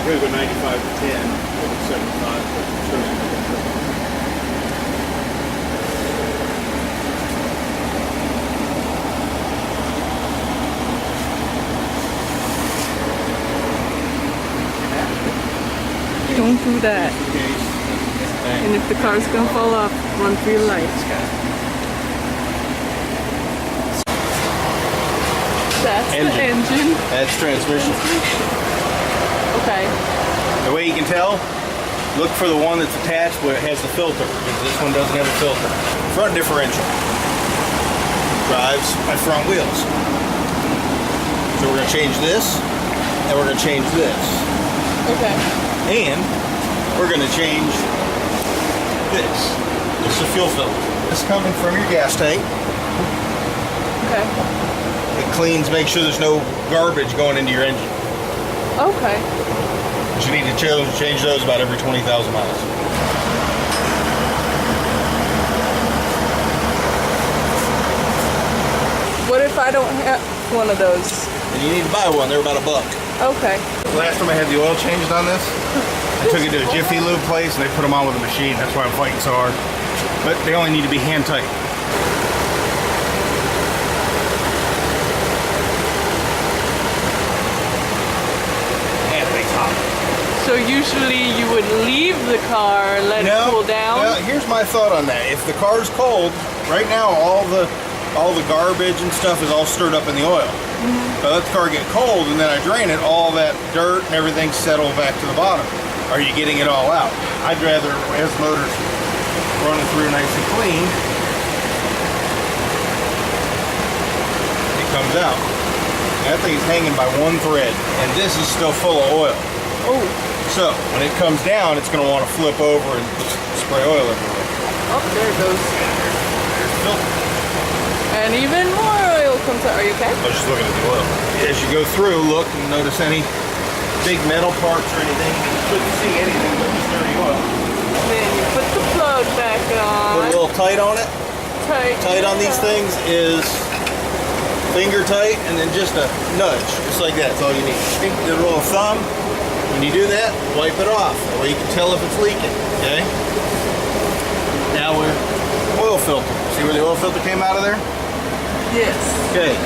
gonna go 95 to 10, maybe 75, but surely not gonna trip. Don't do that. And if the car's gonna fall off, run for your life. That's the engine. That's transmission. Okay. The way you can tell, look for the one that's attached where it has the filter, because this one doesn't have a filter. Front differential drives my front wheels. So we're gonna change this, and we're gonna change this. Okay. And we're gonna change this. This is a fuel filter. This is coming from your gas tank. Okay. It cleans, makes sure there's no garbage going into your engine. Okay. But you need to change those about every 20,000 miles. What if I don't have one of those? And you need to buy one, they're about $1. Okay. Last time I had the oil changed on this, I took it to a Jiffy Lube place and they put them on with a machine. That's why I'm fighting so hard. But they only need to be hand tight. And they top. So usually you would leave the car, let it cool down? Well, here's my thought on that. If the car's cold, right now all the garbage and stuff is all stirred up in the oil. If I let the car get cold and then I drain it, all that dirt and everything settle back to the bottom. Are you getting it all out? I'd rather, as the motor's running through nice and clean, it comes out. That thing's hanging by one thread, and this is still full of oil. Oh. So, when it comes down, it's going to want to flip over and spray oil everywhere. Oh, there it goes. There's the filter. And even more oil comes out. Are you okay? I was just looking at the oil. As you go through, look and notice any big metal parts or anything. You couldn't see anything but just dirty oil. Then you put the plug back on. Put a little tight on it. Tight on these things is finger tight and then just a nudge. Just like that. That's all you need. The little thumb. When you do that, wipe it off. That way you can tell if it's leaking. Okay? Now we're oil filter. See where the oil filter came out of there? Yes. Okay,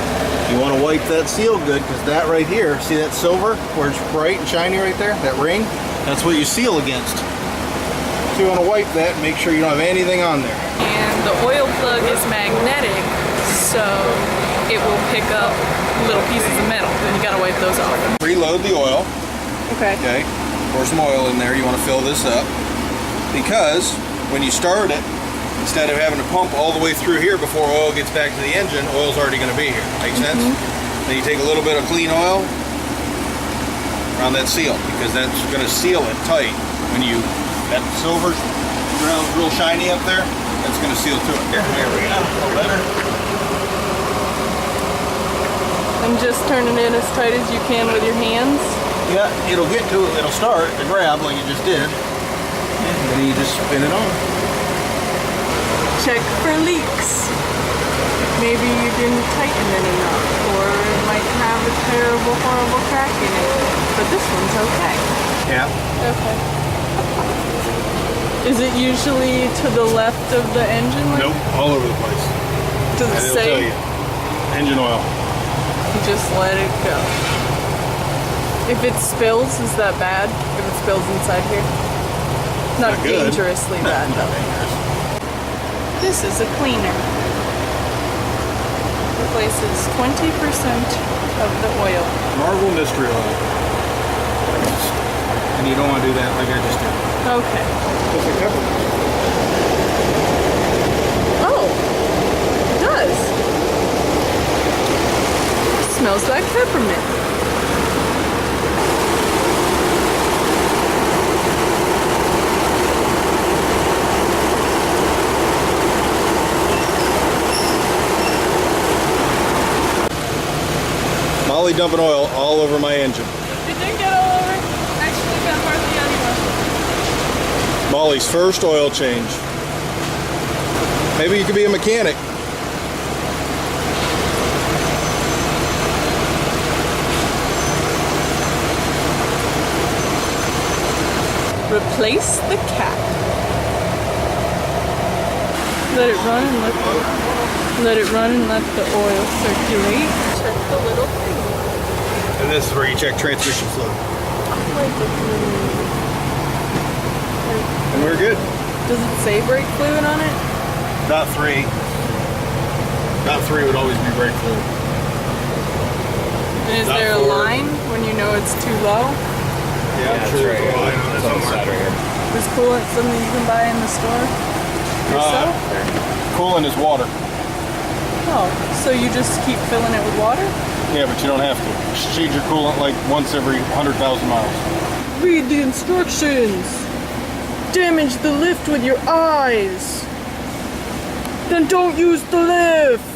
you want to wipe that seal good, because that right here, see that silver where it's bright and shiny right there, that ring? That's what you seal against. So you want to wipe that and make sure you don't have anything on there. And the oil plug is magnetic, so it will pick up little pieces of metal. Then you got to wipe those off. Preload the oil. Okay. Okay, pour some oil in there. You want to fill this up, because when you start it, instead of having to pump all the way through here before oil gets back to the engine, oil's already going to be here. Make sense? Then you take a little bit of clean oil around that seal, because that's going to seal it tight. When you, that silver ground's real shiny up there, that's going to seal to it. There we go. A little better. And just turning it as tight as you can with your hands. Yeah, it'll get to it. It'll start to grab like you just did. And then you just spin it on. Check for leaks. Maybe you didn't tighten it enough, or it might have a terrible, horrible crack in it. But this one's okay. Yeah. Okay. Is it usually to the left of the engine? Nope, all over the place. Does it It'll say? tell you. Engine oil. You just let it go. If it spills, is that bad? If it spills inside here? Not good. dangerously bad, though. This is a cleaner. Replaces 20% of the oil. Marvel Mystery Oil. And you don't want to do that like I just did. Okay. Just a couple. Oh, it does. It smells like peppermint. Molly dumping oil all over my engine. It didn't get all over. Actually, got hardly anywhere. Molly's first oil change. Maybe you could be a mechanic. Replace the cap. Let it run and let the oil circulate. Check the little thing. And this is where you check transmission fluid. And we're good. Does it say brake fluid on it? Dot 3. Dot 3 would always be brake fluid. And is Dot there a 4. line when you know it's too low? Yeah, I'm sure there's a line on it somewhere. Is coolant something you can buy in the store yourself? Coolant is water. Oh, so you just keep filling it with water? Yeah, but you don't have to. Change your coolant like once every 100,000 miles. Read the instructions. Damage the lift with your eyes. Then don't use the lift.